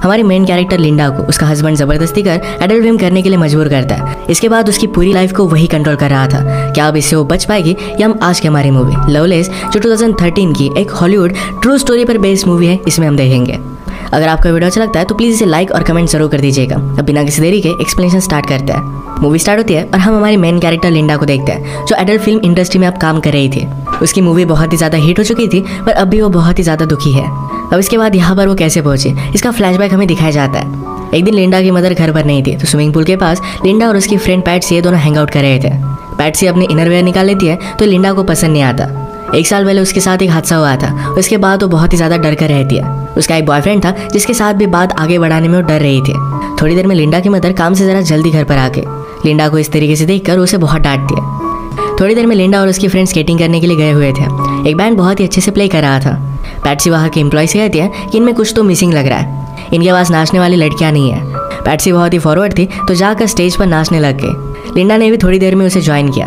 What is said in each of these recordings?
हमारी main character Linda को उसका हस्बैंड जबरदस्ती कर एडल्ट फिल्म करने के लिए मजबूर करता है। इसके बाद उसकी पूरी लाइफ को वही कंट्रोल कर रहा था। क्या अब इससे वो बच पाएगी? या हम आज की हमारी मूवी लवलेस जो 2013 की एक हॉलीवुड ट्रू स्टोरी पर बेस्ड मूवी है, इसमें हम देखेंगे। अगर आपको वीडियो अच्छा लगता है तो प्लीज़ इसे लाइक और कमेंट जरूर कर दीजिएगा। अब बिना किसी देरी के एक्सप्लेनेशन स्टार्ट करते हैं। मूवी स्टार्ट होती है और हम हमारी मेन कैरेक्टर लिंडा को देखते हैं जो एडल्ट फिल्म इंडस्ट्री में अब काम कर रही थी। उसकी मूवी बहुत ही ज़्यादा हिट हो चुकी थी पर अब भी वो बहुत ही ज़्यादा दुखी है। अब इसके बाद यहाँ पर वो कैसे पहुंची इसका फ्लैशबैक हमें दिखाया जाता है। एक दिन लिंडा की मदर घर पर नहीं थी तो स्विमिंग पूल के पास लिंडा और उसकी फ्रेंड पैट्सी दोनों हैंग आउट कर रहे थे। पैट्सी अपनी इनरवेयर निकाल लेती है तो लिंडा को पसंद नहीं आता। 1 साल पहले उसके साथ एक हादसा हुआ था। उसके बाद वो बहुत ही ज़्यादा डर कर रहती है। उसका एक बॉयफ्रेंड था जिसके साथ भी बात आगे बढ़ाने में वो डर रही थी। थोड़ी देर में लिंडा की मदर काम से ज़रा जल्दी घर पर आके लिंडा को इस तरीके से देखकर उसे बहुत डांटती है। थोड़ी देर में लिंडा और उसकी फ्रेंड स्केटिंग करने के लिए गए हुए थे। एक बैंड बहुत ही अच्छे से प्ले कर रहा था। पैट्सी वहाँ के एम्प्लॉय से कहती है कि इनमें कुछ तो मिसिंग लग रहा है, इनके पास नाचने वाली लड़कियाँ नहीं है। पैट्सी बहुत ही फॉरवर्ड थी तो जाकर स्टेज पर नाचने लग गई। लिंडा ने भी थोड़ी देर में उसे ज्वाइन किया।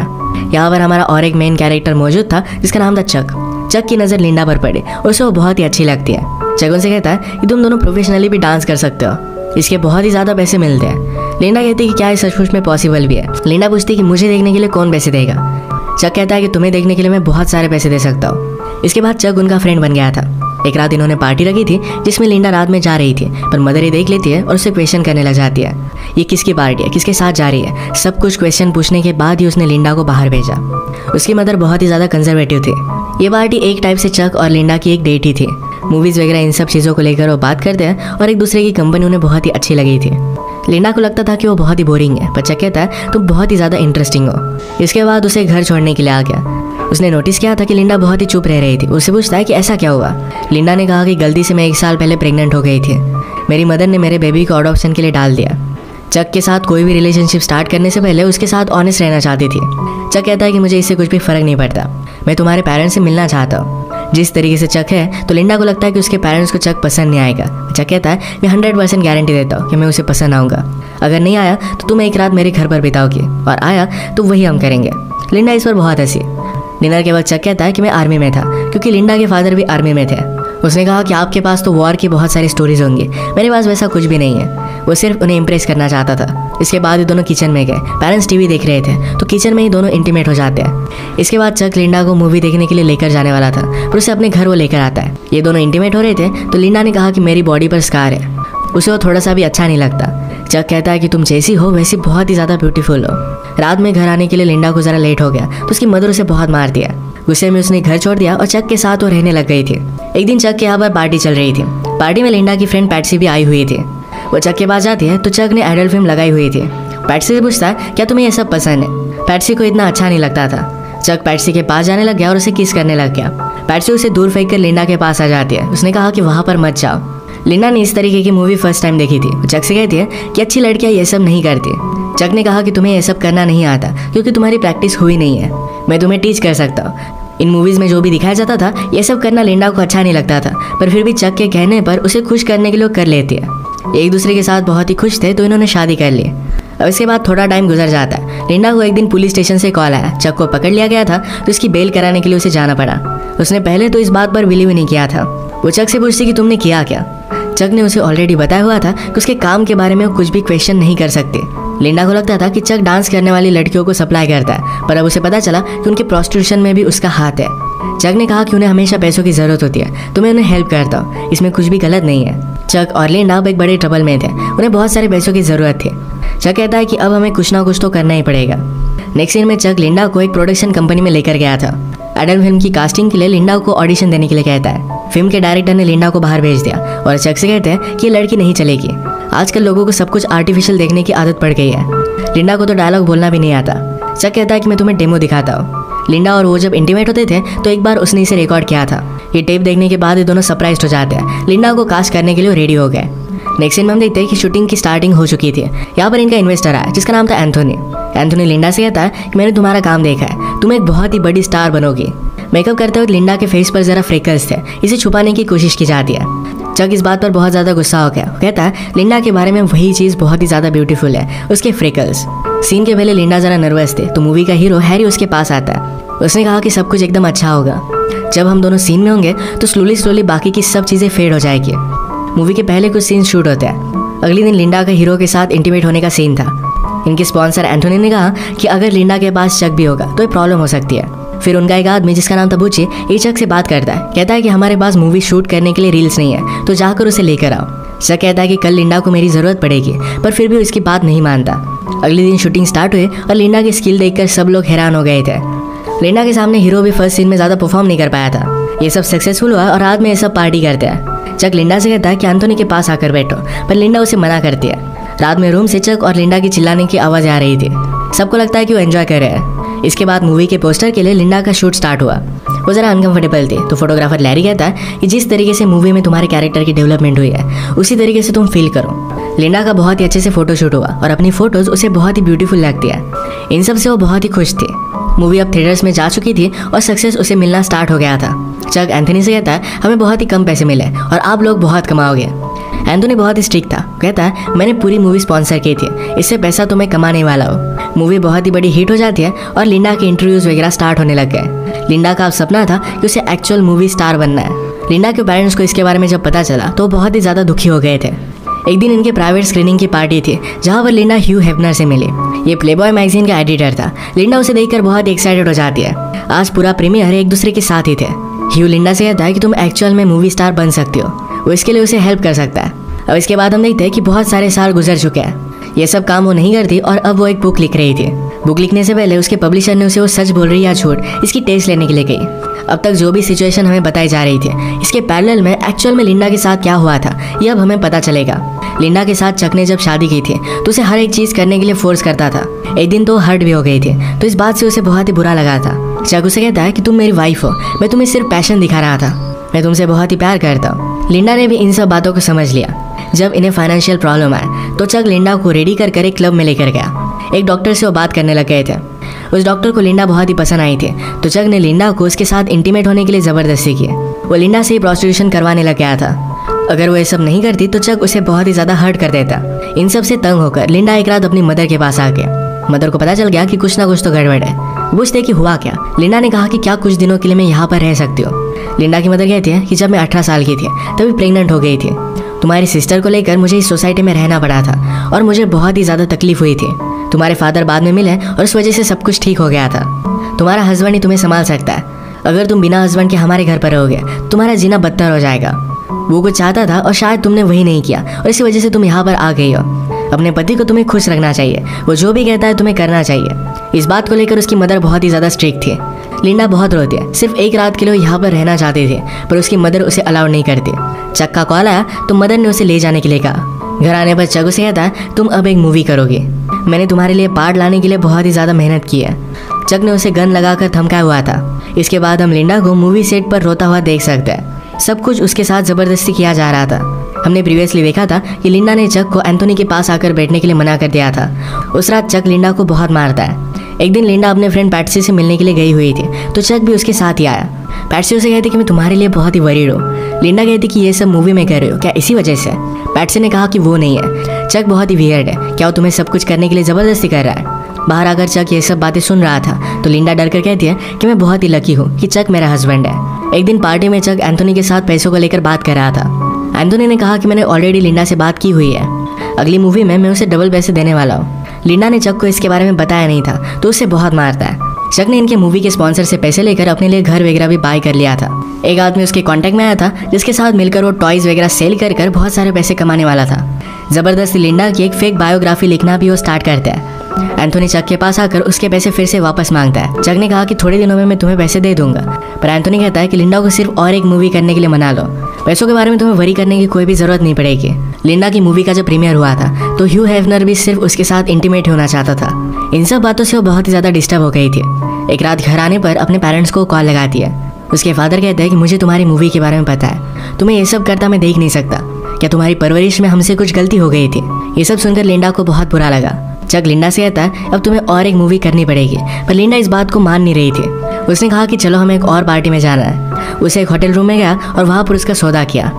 यहाँ पर हमारा और एक मेन कैरेक्टर मौजूद था जिसका नाम था चक। चक की नज़र लिंडा पर पड़ी और उसे वो बहुत ही अच्छी लगती है। चक उनसे कहता है कि तुम दोनों प्रोफेशनली भी डांस कर सकते हो, इसके बहुत ही ज़्यादा पैसे मिलते हैं। लिंडा कहती है कि क्या ये सचमुच में पॉसिबल भी है। लिंडा पूछती है कि मुझे देखने के लिए कौन पैसे देगा। चक कहता है कि तुम्हें देखने के लिए मैं बहुत सारे पैसे दे सकता हूँ। इसके बाद चक उनका फ्रेंड बन गया था। एक रात इन्होंने पार्टी रखी थी जिसमें लिंडा रात में जा रही थी पर मदर ये देख लेती है और उसे क्वेश्चन करने लग जाती है। ये किसकी पार्टी है, किसके साथ जा रही है, सब कुछ क्वेश्चन पूछने के बाद ही उसने लिंडा को बाहर भेजा। उसकी मदर बहुत ही ज़्यादा कंजर्वेटिव थी। ये पार्टी एक टाइप से चक और लिंडा की एक डेट ही थी। मूवीज़ वगैरह इन सब चीज़ों को लेकर वो बात करते हैं और एक दूसरे की कंपनी उन्हें बहुत ही अच्छी लगी थी। लिंडा को लगता था कि वो बहुत ही बोरिंग है पर चक कहता है तुम बहुत ही ज़्यादा इंटरेस्टिंग हो। इसके बाद उसे घर छोड़ने के लिए आ गया। उसने नोटिस किया था कि लिंडा बहुत ही चुप रह रही थी। उससे पूछता है कि ऐसा क्या हुआ। लिंडा ने कहा कि गलती से मैं 1 साल पहले प्रेग्नेंट हो गई थी। मेरी मदर ने मेरे बेबी को अडॉप्शन के लिए डाल दिया। चक के साथ कोई भी रिलेशनशिप स्टार्ट करने से पहले उसके साथ ऑनेस्ट रहना चाहती थी। चक कहता है कि मुझे इससे कुछ भी फ़र्क नहीं पड़ता, मैं तुम्हारे पेरेंट्स से मिलना चाहता हूँ। जिस तरीके से चक है तो लिंडा को लगता है कि उसके पेरेंट्स को चक पसंद नहीं आएगा। चक कहता है मैं 100% गारंटी देता हूँ कि मैं उसे पसंद आऊँगा। अगर नहीं आया तो तुम एक रात मेरे घर पर बिताओगी और आया तो वही हम करेंगे। लिंडा इस पर बहुत हंसी। डिनर के वक्त चक कहता है कि मैं आर्मी में था क्योंकि लिंडा के फादर भी आर्मी में थे। उसने कहा कि आपके पास तो वॉर की बहुत सारी स्टोरीज होंगी, मेरे पास वैसा कुछ भी नहीं है। वो सिर्फ उन्हें इम्प्रेस करना चाहता था। इसके बाद ये दोनों किचन में गए। पेरेंट्स टीवी देख रहे थे तो किचन में ही दोनों इंटीमेट हो जाते हैं। इसके बाद चक लिंडा को मूवी देखने के लिए लेकर जाने वाला था पर उसे अपने घर वो लेकर आता है। ये दोनों इंटीमेट हो रहे थे तो लिंडा ने कहा कि मेरी बॉडी पर स्कार है। उसे वो थोड़ा सा भी अच्छा नहीं लगता। चक कहता है कि तुम जैसी हो वैसी बहुत ही ज़्यादा ब्यूटीफुल हो। रात में घर आने के लिए लिंडा को ज़रा लेट हो गया तो उसकी मदर उसे बहुत मार दिया। गुस्से में उसने घर छोड़ दिया और चक के साथ वो रहने लग गई थी। एक दिन चक के यहाँ पर पार्टी चल रही थी। पार्टी में लिंडा की फ्रेंड पैट्सी भी आई हुई थी। वो चक के पास जाती है तो चक ने एडल्ट फिल्म लगाई हुई थी। पैट्सी से पूछता है क्या तुम्हें ये सब पसंद है। पैट्सी को इतना अच्छा नहीं लगता था। चक पैट्सी के पास जाने लग गया और उसे किस करने लग गया। पैट्सी उसे दूर फेंक कर लिंडा के पास आ जाती है। उसने कहा कि वहाँ पर मत जाओ। लिंडा ने इस तरीके की मूवी फर्स्ट टाइम देखी थी। चक से कहती है कि अच्छी लड़कियाँ ये सब नहीं करती। चक ने कहा कि तुम्हें ये सब करना नहीं आता क्योंकि तुम्हारी प्रैक्टिस हुई नहीं है, मैं तुम्हें टीच कर सकता हूँ। इन मूवीज़ में जो भी दिखाया जाता था ये सब करना लिंडा को अच्छा नहीं लगता था पर फिर भी चक के कहने पर उसे खुश करने के लिए कर लेती है। एक दूसरे के साथ बहुत ही खुश थे तो इन्होंने शादी कर ली। अब इसके बाद थोड़ा टाइम गुजर जाता है। लिंडा को एक दिन पुलिस स्टेशन से कॉल आया। चक को पकड़ लिया गया था तो इसकी बेल कराने के लिए उसे जाना पड़ा। उसने पहले तो इस बात पर बिलीव नहीं किया था। वो चक से पूछती कि तुमने किया क्या। चक ने उसे ऑलरेडी बताया हुआ था कि उसके काम के बारे में वो कुछ भी क्वेश्चन नहीं कर सकते। लिंडा को लगता था कि चक डांस करने वाली लड़कियों को सप्लाई करता है पर अब उसे पता चला कि उनके प्रोस्टिट्यूशन में भी उसका हाथ है। चक ने कहा कि उन्हें हमेशा पैसों की ज़रूरत होती है तो मैं उन्हें हेल्प करता हूँ, इसमें कुछ भी गलत नहीं है। चक और लिंडा अब एक बड़े ट्रबल में थे। उन्हें बहुत सारे पैसों की ज़रूरत थी। चक कहता है कि अब हमें कुछ ना कुछ तो करना ही पड़ेगा। नेक्स्ट सीन में चक लिंडा को एक प्रोडक्शन कंपनी में लेकर गया था। एडल्ट फिल्म की कास्टिंग के लिए लिंडा को ऑडिशन देने के लिए कहता है। फिल्म के डायरेक्टर ने लिंडा को बाहर भेज दिया और चक से कहते हैं कि ये लड़की नहीं चलेगी। आजकल लोगों को सब कुछ आर्टिफिशियल देखने की आदत पड़ गई है। लिंडा को तो डायलॉग बोलना भी नहीं आता। चक कहता है कि मैं तुम्हें डेमो दिखाता हूँ। लिंडा और वो जब इंटीमेट होते थे तो एक बार उसने इसे रिकॉर्ड किया था। ये टेप देखने के बाद ये दोनों सरप्राइज हो जाते हैं। लिंडा को कास्ट करने के लिए रेडी हो गए। नेक्स्ट सीन में हम देखते हैं कि शूटिंग की स्टार्टिंग हो चुकी थी। यहाँ पर इनका इन्वेस्टर आया जिसका नाम था एंथोनी। एंथोनी लिंडा से कहता है कि मैंने तुम्हारा काम देखा है, तुम एक बहुत ही बड़ी स्टार बनोगी। मेकअप करते वक्त लिंडा के फेस पर जरा फ्रेकल्स थे, इसे छुपाने की कोशिश की जाती है। चक इस बात पर बहुत ज़्यादा गुस्सा हो गया। कहता है लिंडा के बारे में वही चीज़ बहुत ही ज़्यादा ब्यूटीफुल है, उसके फ्रेकल्स। सीन के पहले लिंडा ज़रा नर्वस थे तो मूवी का हीरो हैरी उसके पास आता है। उसने कहा कि सब कुछ एकदम अच्छा होगा। जब हम दोनों सीन में होंगे तो स्लोली बाकी की सब चीज़ें फेड हो जाएगी। मूवी के पहले कुछ सीन शूट होते हैं। अगले दिन लिंडा का हीरो के साथ इंटीमेट होने का सीन था। इनके स्पॉन्सर एंथोनी ने कहा कि अगर लिंडा के पास चक भी होगा तो ये प्रॉब्लम हो सकती है। फिर उनका एक आदमी जिसका नाम था बुची ये चक से बात करता है, कहता है कि हमारे पास मूवी शूट करने के लिए रील्स नहीं है, तो जाकर उसे लेकर आओ। चक कहता है कि कल लिंडा को मेरी ज़रूरत पड़ेगी, पर फिर भी उसकी बात नहीं मानता। अगले दिन शूटिंग स्टार्ट हुई और लिंडा की स्किल देखकर सब लोग हैरान हो गए थे। लिंडा के सामने हीरो भी फर्स्ट सीन में ज़्यादा परफॉर्म नहीं कर पाया था। ये सब सक्सेसफुल हुआ और रात में ये सब पार्टी करते हैं। चक लिंडा से कहता है कि एंथोनी के पास आकर बैठो, पर लिंडा उसे मना करती है। रात में रूम से चक और लिंडा की चिल्लाने की आवाज़ आ रही थी। सबको लगता है कि वो एंजॉय कर रहे हैं। इसके बाद मूवी के पोस्टर के लिए लिंडा का शूट स्टार्ट हुआ। वो ज़रा अनकंफर्टेबल थी, तो फोटोग्राफर लैरी कहता है कि जिस तरीके से मूवी में तुम्हारे कैरेक्टर की डेवलपमेंट हुई है उसी तरीके से तुम फील करो। लिंडा का बहुत ही अच्छे से फोटो शूट हुआ और अपनी फोटोज उसे बहुत ही ब्यूटीफुल लगती है। इन सब से वो बहुत ही खुश थी। मूवी अब थिएटर्स में जा चुकी थी और सक्सेस उसे मिलना स्टार्ट हो गया था। चक एंथोनी से कहता है हमें बहुत ही कम पैसे मिले और आप लोग बहुत कमाओगे। एंथोनी बहुत ही स्ट्रिक्ट था, कहता है मैंने पूरी मूवी स्पॉन्सर की थी, इससे पैसा तो मैं कमाने वाला हूँ। मूवी बहुत ही बड़ी हिट हो जाती है और लिंडा के इंटरव्यूज वगैरह स्टार्ट होने लग गए। लिंडा का अब सपना था कि उसे एक्चुअल मूवी स्टार बनना है। लिंडा के पेरेंट्स को इसके बारे में जब पता चला तो बहुत ही ज़्यादा दुखी हो गए थे। एक दिन इनके प्राइवेट स्क्रीनिंग की पार्टी थी जहाँ पर लिंडा ह्यू हेफनर से मिली। ये प्लेबॉय मैगजीन का एडिटर था। लिंडा उसे देखकर बहुत एक्साइटेड हो जाती है। आज पूरा प्रीमियर एक दूसरे के साथ ही थे। ह्यू लिंडा से कहता है कि तुम एक्चुअल में मूवी स्टार बन सकती हो, वो इसके लिए उसे हेल्प कर सकता है। अब इसके बाद हम देखते हैं कि बहुत सारे साल गुजर चुके हैं। ये सब काम वो नहीं करती और अब वो एक बुक लिख रही थी। बुक लिखने से पहले उसके पब्लिशर ने उसे वो सच बोल रही या झूठ इसकी टेस्ट लेने के लिए गई। अब तक जो भी सिचुएशन हमें बताई जा रही थी इसके पैरेलल में एक्चुअल में लिंडा के साथ क्या हुआ था ये अब हमें पता चलेगा। लिंडा के साथ चक ने जब शादी की थी तो उसे हर एक चीज़ करने के लिए फोर्स करता था। एक दिन तो हर्ट भी हो गई थी, तो इस बात से उसे बहुत ही बुरा लगा था। चक उसे कहता है कि तुम मेरी वाइफ हो, मैं तुम्हें सिर्फ पैशन दिखा रहा था, मैं तुमसे बहुत ही प्यार करता हूँ। लिंडा ने भी इन सब बातों को समझ लिया। जब इन्हें फाइनेंशियल प्रॉब्लम आए तो चक लिंडा को रेडी कर एक क्लब में लेकर गया। एक डॉक्टर से वो बात करने लग गए थे। उस डॉक्टर को लिंडा बहुत ही पसंद आई थी, तो चक ने लिंडा को उसके साथ इंटीमेट होने के लिए ज़बरदस्ती की। वो लिंडा से ही प्रोस्टिट्यूशन करवाने लग गया था। अगर वो ये सब नहीं करती तो चक उसे बहुत ही ज़्यादा हर्ट कर देता। इन सब से तंग होकर लिंडा एक रात अपनी मदर के पास आ गया। मदर को पता चल गया कि कुछ ना कुछ तो गड़बड़ है। पूछते कि हुआ क्या। लिंडा ने कहा कि क्या कुछ दिनों के लिए मैं यहाँ पर रह सकती हूँ। लिंडा की मदर कहती है कि जब मैं 18 साल की थी तभी प्रेग्नेंट हो गई थी। तुम्हारी सिस्टर को लेकर मुझे इस सोसाइटी में रहना पड़ा था और मुझे बहुत ही ज़्यादा तकलीफ हुई थी। तुम्हारे फादर बाद में मिले और उस वजह से सब कुछ ठीक हो गया था। तुम्हारा हस्बैंड ही तुम्हें संभाल सकता है। अगर तुम बिना हस्बैंड के हमारे घर पर रहोगे तुम्हारा जीना बदतर हो जाएगा। वो कुछ चाहता था और शायद तुमने वही नहीं किया और इसी वजह से तुम यहाँ पर आ गई हो। अपने पति को तुम्हें खुश रखना चाहिए, वो जो भी कहता है तुम्हें करना चाहिए। इस बात को लेकर उसकी मदर बहुत ही ज़्यादा स्ट्रिक्ट थी। लिंडा बहुत रोती है। सिर्फ एक रात के लिए यहाँ पर रहना चाहते थे, पर उसकी मदर उसे अलाउ नहीं करती। चक का कॉल आया तो मदर ने उसे ले जाने के लिए कहा। घर आने पर चक उसे कहता है तुम अब एक मूवी करोगे, मैंने तुम्हारे लिए पार्ट लाने के लिए बहुत ही ज़्यादा मेहनत की है। चक ने उसे गन लगाकर धमकाया हुआ था। इसके बाद हम लिंडा को मूवी सेट पर रोता हुआ देख सकते हैं। सब कुछ उसके साथ ज़बरदस्ती किया जा रहा था। हमने प्रीवियसली देखा था कि लिंडा ने चक को एंथोनी के पास आकर बैठने के लिए मना कर दिया था। उस रात चक लिंडा को बहुत मारता है। एक दिन लिंडा अपने फ्रेंड पैट्सी से मिलने के लिए गई हुई थी, तो चक भी उसके साथ ही आया। पैट्सी उसे कहती कि मैं तुम्हारे लिए बहुत ही वरीड हूँ। लिंडा कहती कि ये सब मूवी में कर रहे हो क्या इसी वजह से। पैट्सी ने कहा कि वो नहीं है, चक बहुत ही वियर्ड है, क्या वो तुम्हें सब कुछ करने के लिए ज़बरदस्ती कर रहा है। बाहर आकर चक ये सब बातें सुन रहा था तो लिंडा डर कर कहती है कि मैं बहुत ही लकी हूँ कि चक मेरा हस्बैंड है। एक दिन पार्टी में चक एंथोनी के साथ पैसों को लेकर बात कर रहा था। एंथोनी ने कहा कि मैंने ऑलरेडी लिंडा से बात की हुई है, अगली मूवी में मैं उसे डबल पैसे देने वाला हूँ। लिंडा ने चक को इसके बारे में बताया नहीं था तो उसे बहुत मारता है। चक ने इनके मूवी के स्पॉन्सर से पैसे लेकर अपने लिए घर वगैरह भी बाय कर लिया था। एक आदमी उसके कांटेक्ट में आया था जिसके साथ मिलकर वो टॉयज वगैरह सेल कर बहुत सारे पैसे कमाने वाला था। जबरदस्ती लिंडा की एक फेक बायोग्राफी लिखना भी वो स्टार्ट करता है। एंथोनी चक के पास आकर उसके पैसे फिर से वापस मांगता है। चक ने कहा कि थोड़े दिनों में मैं तुम्हें पैसे दे दूंगा, पर एंथोनी कहता है कि लिंडा को सिर्फ और एक मूवी करने के लिए मना लो, पैसों के बारे में तुम्हें वरी करने की कोई भी जरूरत नहीं पड़ेगी। लिंडा की मूवी का जब प्रीमियर हुआ था तो ह्यू हेफनर भी सिर्फ उसके साथ इंटीमेट होना चाहता था। इन सब बातों से वो बहुत ही ज़्यादा डिस्टर्ब हो गई थी। एक रात घर आने पर अपने पेरेंट्स को कॉल लगाती है। उसके फादर कहते हैं कि मुझे तुम्हारी मूवी के बारे में पता है, तुम्हें ये सब करता मैं देख नहीं सकता, क्या तुम्हारी परवरिश में हमसे कुछ गलती हो गई थी। ये सब सुनकर लिंडा को बहुत बुरा लगा। चक लिंडा से कहता है अब तुम्हें और एक मूवी करनी पड़ेगी, पर लिंडा इस बात को मान नहीं रही थी। उसने कहा कि चलो हमें एक और पार्टी में जाना है। उसे एक होटल रूम में गया और वहाँ पर उसका सौदा किया।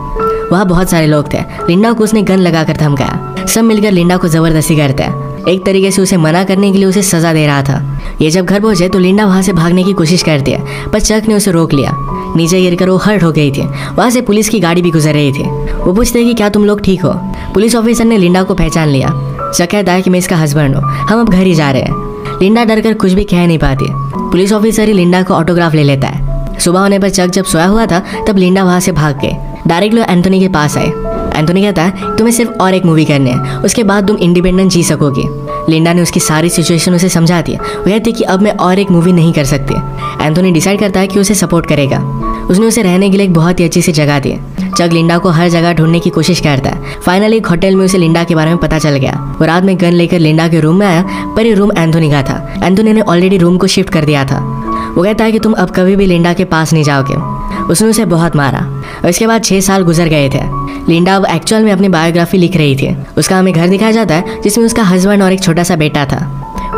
वहाँ बहुत सारे लोग थे। लिंडा को उसने गन लगाकर धमकाया। सब मिलकर लिंडा को ज़बरदस्ती करते हैं। एक तरीके से उसे मना करने के लिए उसे सजा दे रहा था। ये जब घर पहुंचे तो लिंडा वहां से भागने की कोशिश करती है, पर चक ने उसे रोक लिया। नीचे गिरकर वो हर्ट हो गई थी। वहां से पुलिस की गाड़ी भी गुजर रही थी। वो पूछते हैं कि क्या तुम लोग ठीक हो। पुलिस ऑफिसर ने लिंडा को पहचान लिया। चक कहता है कि मैं इसका हस्बैंड हूँ, हम अब घर ही जा रहे हैं। लिंडा डर कर कुछ भी कह नहीं पाती। पुलिस ऑफिसर ही लिंडा को ऑटोग्राफ ले लेता है। सुबह होने पर चक जब सोया हुआ था तब लिंडा वहां से भाग गए। डायरेक्टली एंथोनी के पास आए। एंथोनी कहता है तुम्हें सिर्फ और एक मूवी करनी है, उसके बाद तुम इंडिपेंडेंट जी सकोगे। लिंडा ने उसकी सारी सिचुएशन उसे समझा दी। वो कहती कि अब मैं और एक मूवी नहीं कर सकती। एंथोनी डिसाइड करता है कि उसे सपोर्ट करेगा। उसने उसे रहने के लिए एक बहुत ही अच्छी सी जगह दी। चक लिंडा को हर जगह ढूंढने की कोशिश करता है। फाइनली एक होटल में उसे लिंडा के बारे में पता चल गया। वो रात में गन लेकर लिंडा के रूम में आया, पर ये रूम एंथोनी का था। एंथोनी ने ऑलरेडी रूम को शिफ्ट कर दिया था। वो कहता है कि तुम अब कभी भी लिंडा के पास नहीं जाओगे। उसने उसे बहुत मारा और इसके बाद 6 साल गुजर गए थे। लिंडा अब एक्चुअल में अपनी बायोग्राफी लिख रही थी। उसका हमें घर दिखाया जाता है जिसमें उसका हस्बैंड और एक छोटा सा बेटा था।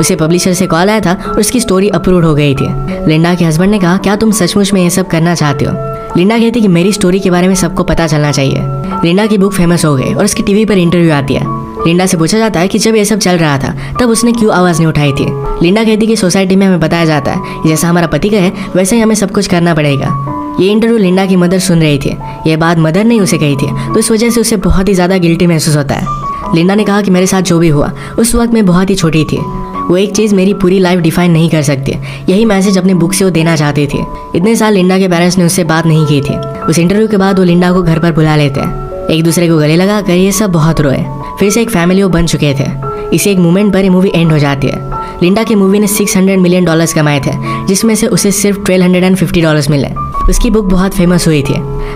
उसे पब्लिशर से कॉल आया था और उसकी स्टोरी अप्रूव हो गई थी। लिंडा के हस्बैंड ने कहा क्या तुम सचमुच में ये सब करना चाहते हो। लिंडा कहती कि मेरी स्टोरी के बारे में सबको पता चलना चाहिए। लिंडा की बुक फेमस हो गई और उसकी टीवी पर इंटरव्यू आती है। लिंडा से पूछा जाता है कि जब ये सब चल रहा था तब उसने क्यों आवाज़ नहीं उठाई थी। लिंडा कहती कि सोसाइटी में हमें बताया जाता है जैसा हमारा पति कहे वैसे ही हमें सब कुछ करना पड़ेगा। ये इंटरव्यू लिंडा की मदर सुन रही थी। ये बात मदर ने उसे कही थी, तो इस वजह से उसे बहुत ही ज़्यादा गिल्टी महसूस होता है। लिंडा ने कहा कि मेरे साथ जो भी हुआ उस वक्त मैं बहुत ही छोटी थी। वो एक चीज़ मेरी पूरी लाइफ डिफाइन नहीं कर सकती। यही मैसेज अपने बुक से वो देना चाहती थी। इतने साल लिंडा के पेरेंट्स ने उससे बात नहीं की थी। उस इंटरव्यू के बाद वो लिंडा को घर पर बुला लेते हैं। एक दूसरे को गले लगा कर ये सब बहुत रोए। फिर से एक फैमिली वो बन चुके थे। इसी एक मोमेंट पर ये मूवी एंड हो जाती है। लिंडा की मूवी ने $600 मिलियन कमाए थे, जिसमें से उसे सिर्फ $1,250 मिले। उसकी बुक बहुत फेमस हुई थी।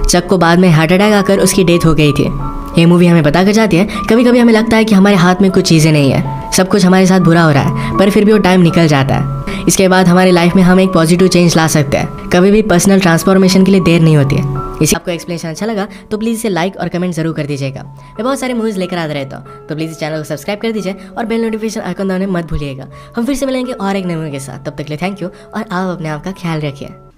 चक को बाद में हार्ट अटैक आकर उसकी डेथ हो गई थी। ये मूवी हमें पता कर जाती है कभी कभी हमें लगता है कि हमारे हाथ में कुछ चीज़ें नहीं है, सब कुछ हमारे साथ बुरा हो रहा है, पर फिर भी वो टाइम निकल जाता है। इसके बाद हमारी लाइफ में हम एक पॉजिटिव चेंज ला सकते हैं। कभी भी पर्सनल ट्रांसफॉर्मेशन के लिए देर नहीं होती है। इसी आपको एक्सप्लेनेशन अच्छा लगा तो प्लीज़ इसे लाइक और कमेंट जरूर कर दीजिएगा। मैं बहुत सारी मूवीज़ लेकर आता रहता हूँ, तो प्लीज़ इस चैनल को सब्सक्राइब कर दीजिए और बेल नोटिफिकेशन आइकन दबाना मत भूलिएगा। हम फिर से मिलेंगे और एक नए मूवी के साथ। तब तक के लिए थैंक यू और आप अपने आप का ख्याल रखिए।